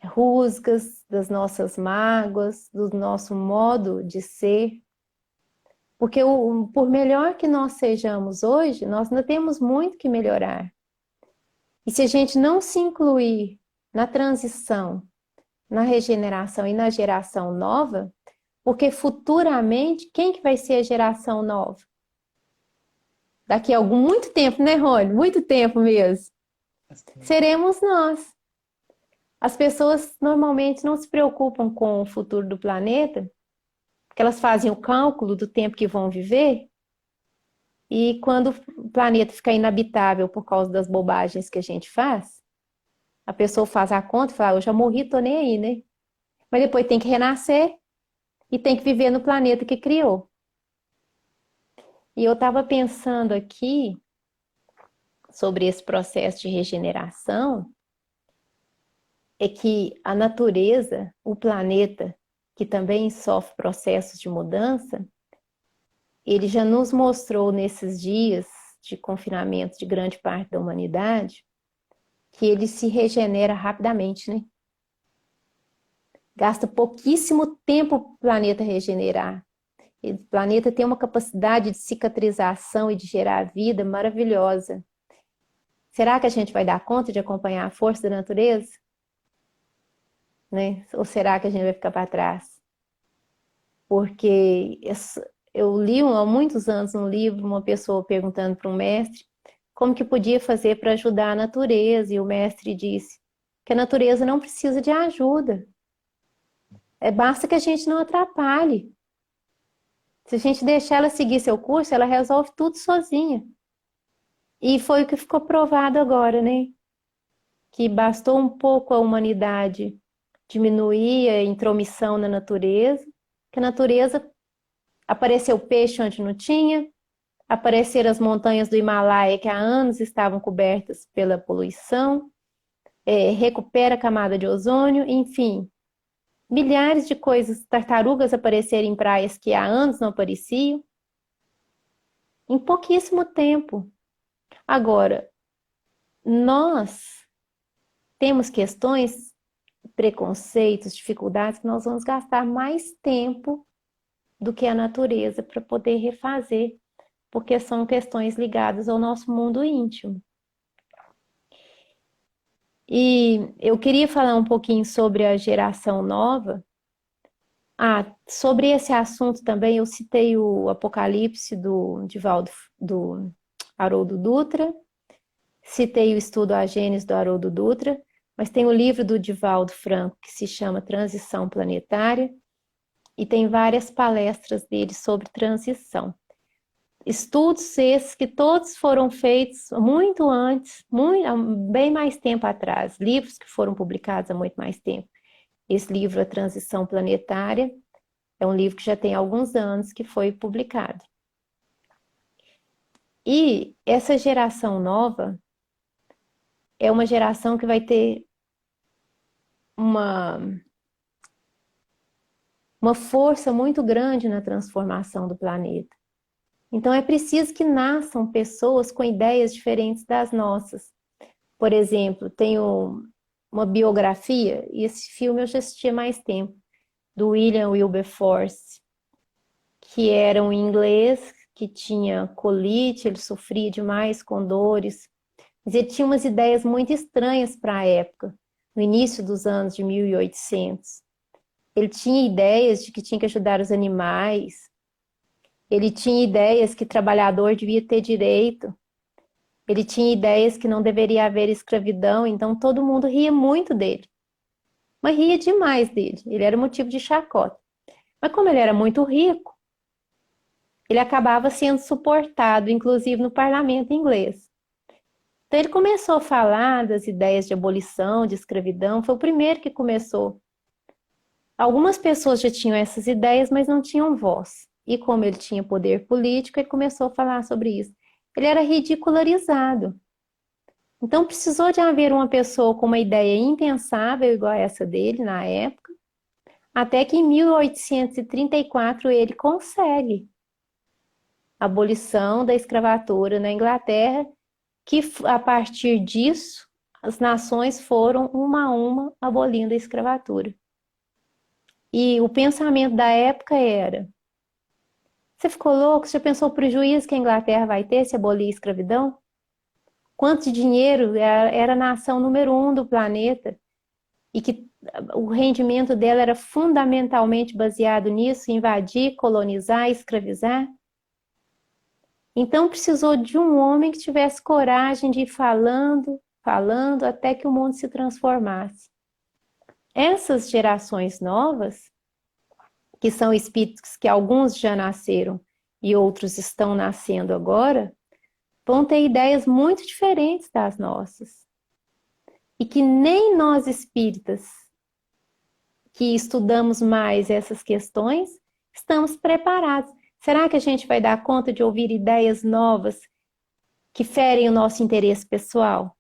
A: rusgas, das nossas mágoas, do nosso modo de ser. Porque por melhor que nós sejamos hoje, nós ainda temos muito que melhorar. E se a gente não se incluir na transição, na regeneração e na geração nova, porque futuramente, quem que vai ser a geração nova? Daqui a muito tempo, né, Rony? Muito tempo mesmo. Seremos nós. As pessoas normalmente não se preocupam com o futuro do planeta, porque elas fazem o cálculo do tempo que vão viver, e quando o planeta fica inabitável por causa das bobagens que a gente faz, a pessoa faz a conta e fala, eu já morri, tô nem aí, né? Mas depois tem que renascer e tem que viver no planeta que criou. E eu estava pensando aqui sobre esse processo de regeneração, é que a natureza, o planeta, que também sofre processos de mudança, ele já nos mostrou nesses dias de confinamento de grande parte da humanidade que ele se regenera rapidamente, né? Gasta pouquíssimo tempo para o planeta regenerar. O planeta tem uma capacidade de cicatrização e de gerar vida maravilhosa. Será que a gente vai dar conta de acompanhar a força da natureza? Né? Ou será que a gente vai ficar para trás? Porque eu li há muitos anos um livro, uma pessoa perguntando para um mestre como que podia fazer para ajudar a natureza, e o mestre disse que a natureza não precisa de ajuda. Basta que a gente não atrapalhe. Se a gente deixar ela seguir seu curso, ela resolve tudo sozinha. E foi o que ficou provado agora, né? Que bastou um pouco a humanidade diminuir a intromissão na natureza, que a natureza apareceu peixe onde não tinha, apareceram as montanhas do Himalaia que há anos estavam cobertas pela poluição, recupera a camada de ozônio, enfim, milhares de coisas, tartarugas apareceram em praias que há anos não apareciam, em pouquíssimo tempo. Agora, nós temos questões, preconceitos, dificuldades que nós vamos gastar mais tempo do que a natureza para poder refazer, porque são questões ligadas ao nosso mundo íntimo. E eu queria falar um pouquinho sobre a geração nova. Sobre esse assunto também eu citei o Apocalipse do Haroldo Dutra, citei o estudo A Gênese do Haroldo Dutra, mas tem o livro do Divaldo Franco que se chama Transição Planetária e tem várias palestras dele sobre transição. Estudos esses que todos foram feitos muito antes, bem mais tempo atrás, livros que foram publicados há muito mais tempo. Esse livro, A Transição Planetária, é um livro que já tem alguns anos que foi publicado. E essa geração nova é uma geração que vai ter uma força muito grande na transformação do planeta. Então é preciso que nasçam pessoas com ideias diferentes das nossas. Por exemplo, tenho uma biografia, e esse filme eu já assisti há mais tempo, do William Wilberforce, que era um inglês que tinha colite, ele sofria demais com dores, mas ele tinha umas ideias muito estranhas para a época, no início dos anos de 1800. Ele tinha ideias de que tinha que ajudar os animais, ele tinha ideias que trabalhador devia ter direito, ele tinha ideias que não deveria haver escravidão, então todo mundo ria muito dele. Mas ria demais dele, ele era motivo de chacota. Mas como ele era muito rico, ele acabava sendo suportado, inclusive no parlamento inglês. Então ele começou a falar das ideias de abolição, de escravidão, foi o primeiro que começou. Algumas pessoas já tinham essas ideias, mas não tinham voz. E como ele tinha poder político, ele começou a falar sobre isso. Ele era ridicularizado. Então precisou de haver uma pessoa com uma ideia impensável, igual a essa dele na época, até que em 1834 ele consegue a abolição da escravatura na Inglaterra, que a partir disso as nações foram uma a uma abolindo a escravatura. E o pensamento da época era: você ficou louco? Você já pensou o prejuízo que a Inglaterra vai ter se abolir a escravidão? Quanto dinheiro? Era a nação número 1 do planeta. E que o rendimento dela era fundamentalmente baseado nisso, invadir, colonizar, escravizar. Então precisou de um homem que tivesse coragem de ir falando, falando, até que o mundo se transformasse. Essas gerações novas, que são espíritos que alguns já nasceram e outros estão nascendo agora, vão ter ideias muito diferentes das nossas. E que nem nós espíritas, que estudamos mais essas questões, estamos preparados. Será que a gente vai dar conta de ouvir ideias novas que ferem o nosso interesse pessoal?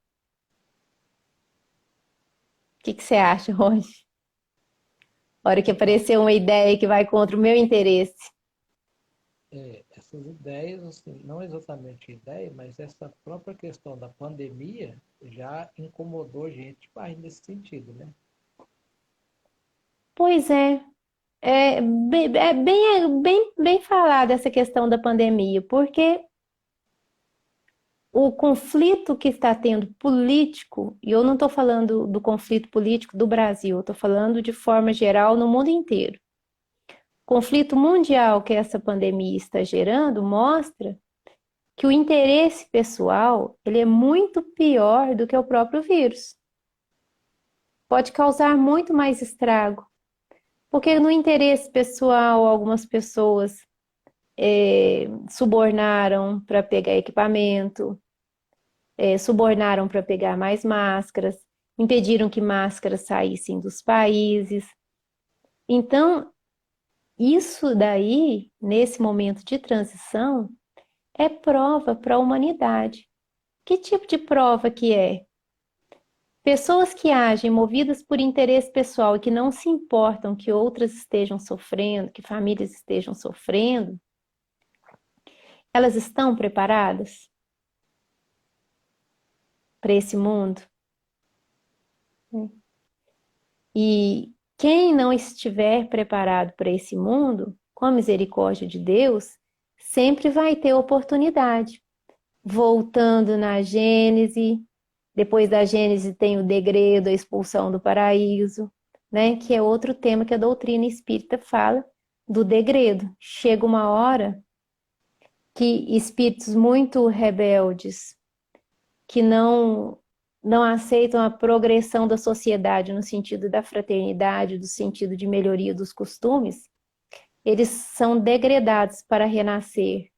A: O que você acha, Rony? A hora que aparecer uma ideia que vai contra o meu interesse.
B: Essas ideias, assim, não exatamente ideia, mas essa própria questão da pandemia já incomodou gente nesse sentido, né?
A: Pois é, bem falada essa questão da pandemia, porque o conflito que está tendo político, e eu não estou falando do conflito político do Brasil, eu estou falando de forma geral no mundo inteiro. O conflito mundial que essa pandemia está gerando mostra que o interesse pessoal ele é muito pior do que o próprio vírus. Pode causar muito mais estrago. Porque no interesse pessoal, algumas pessoas subornaram para pegar equipamento, subornaram para pegar mais máscaras, impediram que máscaras saíssem dos países. Então, isso daí, nesse momento de transição, é prova para a humanidade. Que tipo de prova que é? Pessoas que agem movidas por interesse pessoal e que não se importam que outras estejam sofrendo, que famílias estejam sofrendo, elas estão preparadas para esse mundo? E quem não estiver preparado para esse mundo, com a misericórdia de Deus, sempre vai ter oportunidade. Voltando na Gênese, depois da Gênese tem o degredo, a expulsão do paraíso, né? Que é outro tema que a doutrina espírita fala do degredo. Chega uma hora que espíritos muito rebeldes, que não aceitam a progressão da sociedade no sentido da fraternidade, do sentido de melhoria dos costumes, eles são degredados para renascer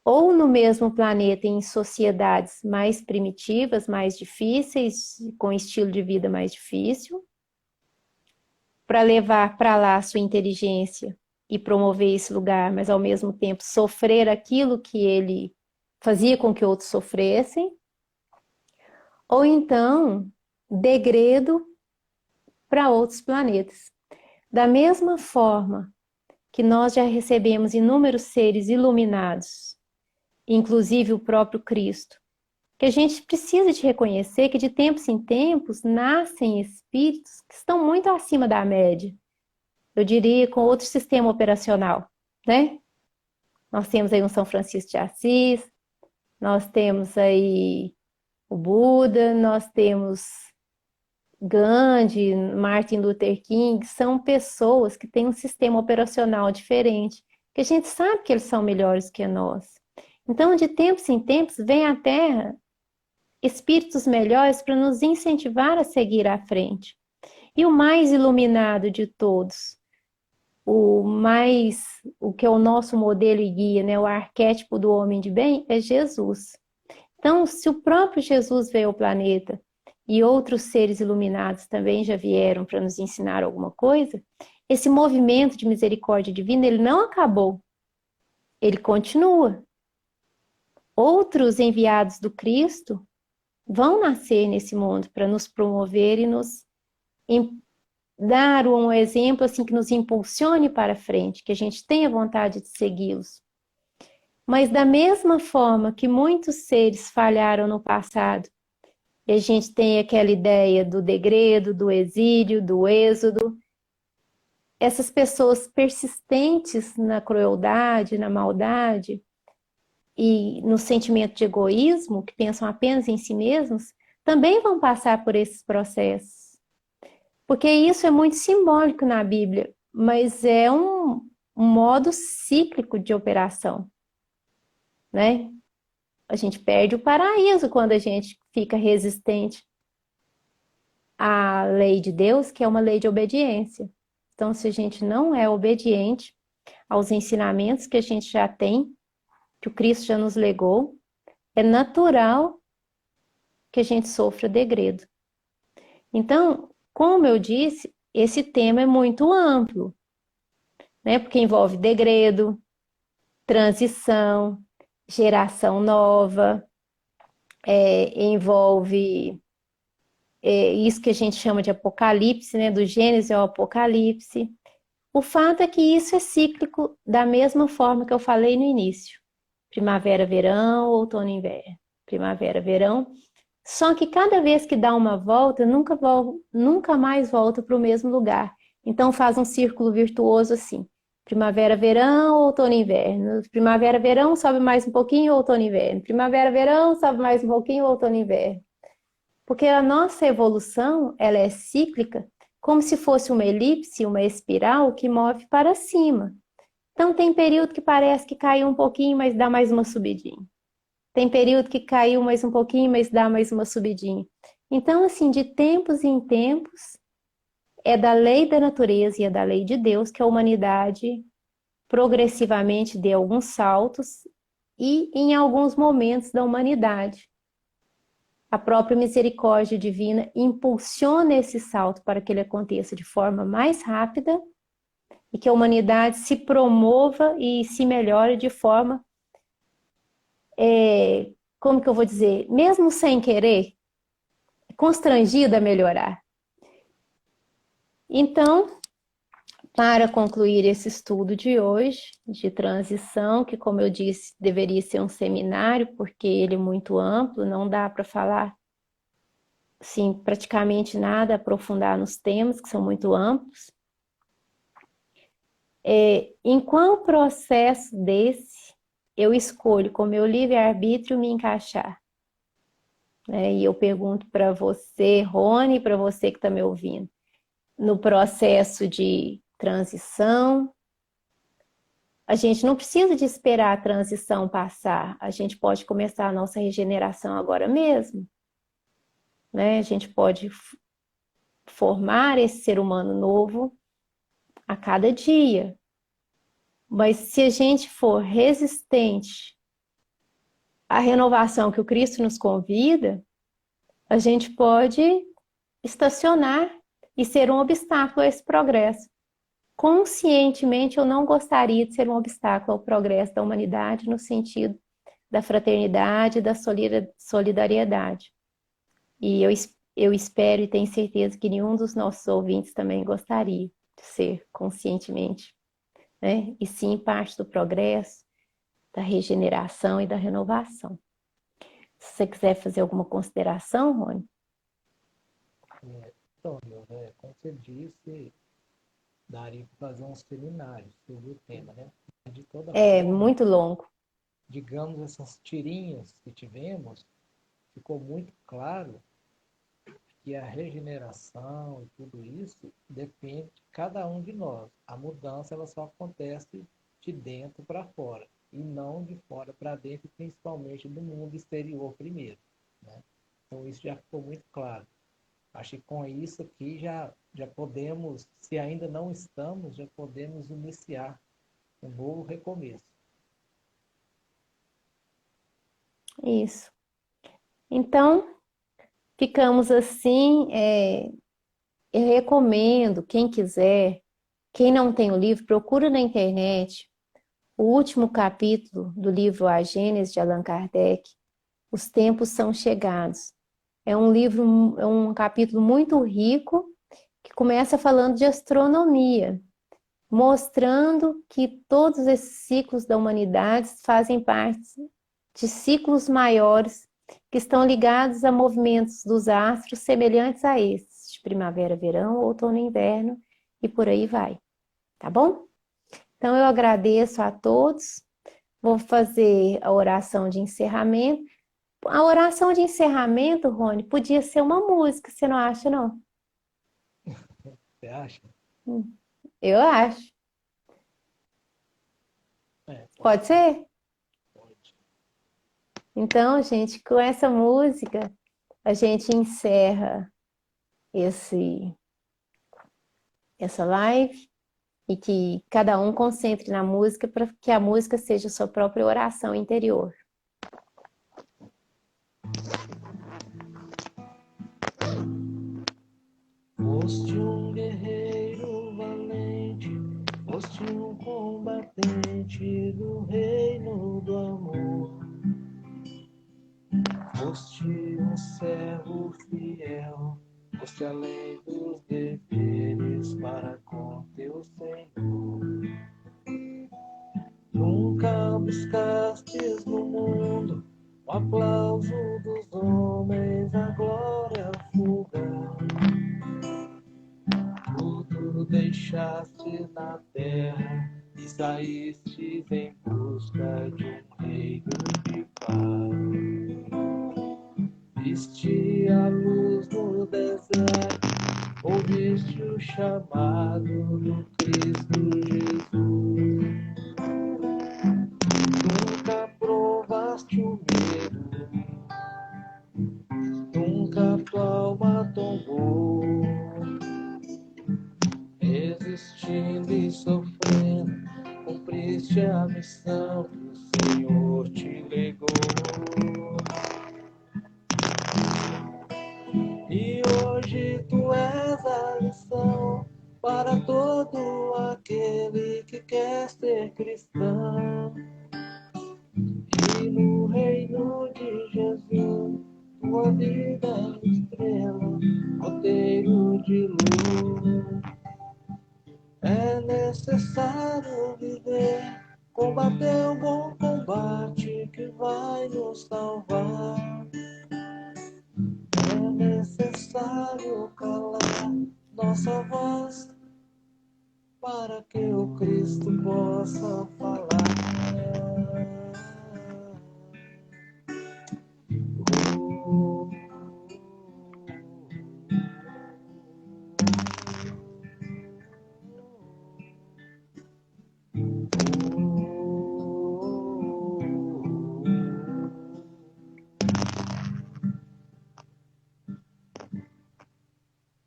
A: ou no mesmo planeta em sociedades mais primitivas, mais difíceis, com estilo de vida mais difícil, para levar para lá a sua inteligência e promover esse lugar, mas ao mesmo tempo sofrer aquilo que ele fazia com que outros sofressem, ou então degredo para outros planetas. Da mesma forma que nós já recebemos inúmeros seres iluminados, inclusive o próprio Cristo, que a gente precisa de reconhecer que de tempos em tempos nascem espíritos que estão muito acima da média. Eu diria com outro sistema operacional, né? Nós temos aí um São Francisco de Assis, nós temos aí o Buda, nós temos Gandhi, Martin Luther King, são pessoas que têm um sistema operacional diferente, que a gente sabe que eles são melhores que nós. Então, de tempos em tempos, vem à Terra espíritos melhores para nos incentivar a seguir à frente. E o mais iluminado de todos, o que é o nosso modelo e guia, né, o arquétipo do homem de bem, é Jesus. Então, se o próprio Jesus veio ao planeta e outros seres iluminados também já vieram para nos ensinar alguma coisa, esse movimento de misericórdia divina, ele não acabou, ele continua. Outros enviados do Cristo vão nascer nesse mundo para nos promover e nos dar um exemplo assim que nos impulsione para frente, que a gente tenha vontade de segui-los. Mas da mesma forma que muitos seres falharam no passado, e a gente tem aquela ideia do degredo, do exílio, do êxodo, essas pessoas persistentes na crueldade, na maldade e no sentimento de egoísmo, que pensam apenas em si mesmos, também vão passar por esses processos. Porque isso é muito simbólico na Bíblia, mas é um modo cíclico de operação, né? A gente perde o paraíso quando a gente fica resistente à lei de Deus, que é uma lei de obediência. Então, se a gente não é obediente aos ensinamentos que a gente já tem, que o Cristo já nos legou, é natural que a gente sofra degredo. Então, como eu disse, esse tema é muito amplo, né? Porque envolve degredo, transição, geração nova, envolve isso que a gente chama de apocalipse, né? Do Gênesis ao Apocalipse. O fato é que isso é cíclico da mesma forma que eu falei no início. Primavera, verão, outono, inverno. Primavera, verão. Só que cada vez que dá uma volta, nunca mais volta para o mesmo lugar. Então faz um círculo virtuoso assim. Primavera, verão, outono, inverno. Primavera, verão, sobe mais um pouquinho, outono, inverno. Primavera, verão, sobe mais um pouquinho, outono, inverno. Porque a nossa evolução, ela é cíclica, como se fosse uma elipse, uma espiral que move para cima. Então tem período que parece que caiu um pouquinho, mas dá mais uma subidinha. Tem período que caiu mais um pouquinho, mas dá mais uma subidinha. Então, assim, de tempos em tempos, é da lei da natureza e é da lei de Deus que a humanidade progressivamente dê alguns saltos e em alguns momentos da humanidade. A própria misericórdia divina impulsiona esse salto para que ele aconteça de forma mais rápida e que a humanidade se promova e se melhore de forma, como que eu vou dizer, mesmo sem querer, constrangida a melhorar. Então, para concluir esse estudo de hoje, de transição, que como eu disse, deveria ser um seminário, porque ele é muito amplo, não dá para falar sim, praticamente nada, aprofundar nos temas, que são muito amplos. Em qual processo desse eu escolho com meu livre-arbítrio me encaixar? E eu pergunto para você, Rony, para você que está me ouvindo, no processo de transição, a gente não precisa de esperar a transição passar, a gente pode começar a nossa regeneração agora mesmo. A gente pode formar esse ser humano novo a cada dia. Mas se a gente for resistente à renovação que o Cristo nos convida, a gente pode estacionar e ser um obstáculo a esse progresso. Conscientemente, eu não gostaria de ser um obstáculo ao progresso da humanidade no sentido da fraternidade e da solidariedade. E eu espero e tenho certeza que nenhum dos nossos ouvintes também gostaria de ser conscientemente, e sim parte do progresso, da regeneração e da renovação. Se você quiser fazer alguma consideração, Rony?
B: Então, como você disse, daria para fazer um seminário sobre o tema, né? De toda forma,
A: Muito longo.
B: digamos, essas tirinhas que tivemos, ficou muito claro que a regeneração e tudo isso depende de cada um de nós. A mudança ela só acontece de dentro para fora e não de fora para dentro, principalmente do mundo exterior primeiro, né? Então isso já ficou muito claro. Acho que com isso aqui já podemos, se ainda não estamos, já podemos iniciar um novo recomeço.
A: Isso. Então, ficamos assim. Eu recomendo, quem quiser, quem não tem o livro, procura na internet o último capítulo do livro A Gênese de Allan Kardec, Os Tempos São Chegados. É um livro, é um capítulo muito rico, que começa falando de astronomia. mostrando que todos esses ciclos da humanidade fazem parte de ciclos maiores que estão ligados a movimentos dos astros semelhantes a esses, de primavera, verão, outono e inverno, e por aí vai, tá bom? Então eu agradeço a todos, vou fazer a oração de encerramento. A oração de encerramento, Rony, podia ser uma música, você não acha, não?
B: Você acha?
A: Eu acho. Pode ser?
B: Pode.
A: Então, gente, com essa música, a gente encerra essa live e que cada um concentre na música para que a música seja a sua própria oração interior.
B: Foste um guerreiro valente, foste um combatente do reino do amor. Foste um servo fiel, foste além dos deveres para com teu Senhor. Nunca buscastes no mundo o aplauso dos homens, a glória fugaz. Tudo deixaste na terra e saíste em busca de um reino de paz. Viste a luz no deserto, ouviste o chamado do Cristo Jesus. Nunca provaste o medo, nunca tua alma tombou. Resistindo e sofrendo, cumpriste a missão que o Senhor te legou. E hoje tu és a lição para todo aquele que quer ser cristão. E no reino de Jesus, tua vida é estrela, roteiro de luz. É necessário viver, combater o bom combate que vai nos salvar. É necessário calar nossa voz para que o Cristo possa falar.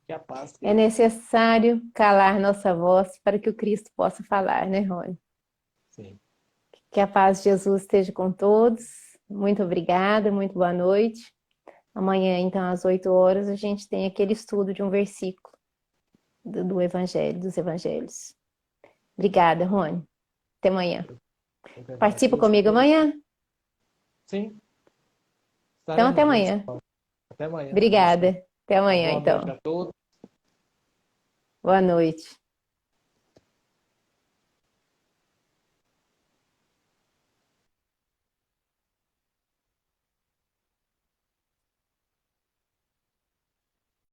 B: Que a paz
A: É necessário calar nossa voz para que o Cristo possa falar, né, Rony?
B: Sim.
A: Que a paz de Jesus esteja com todos. Muito obrigada, muito boa noite. Amanhã, então, às 8 horas, a gente tem aquele estudo de um versículo do Evangelho, dos Evangelhos. Obrigada, Rony. Até amanhã. Participa comigo amanhã?
B: Sim.
A: Então, até
B: Estaremos juntos.
A: amanhã.
B: Até amanhã.
A: Obrigada. Até amanhã,
B: Boa noite
A: então.
B: a todos.
A: Boa noite.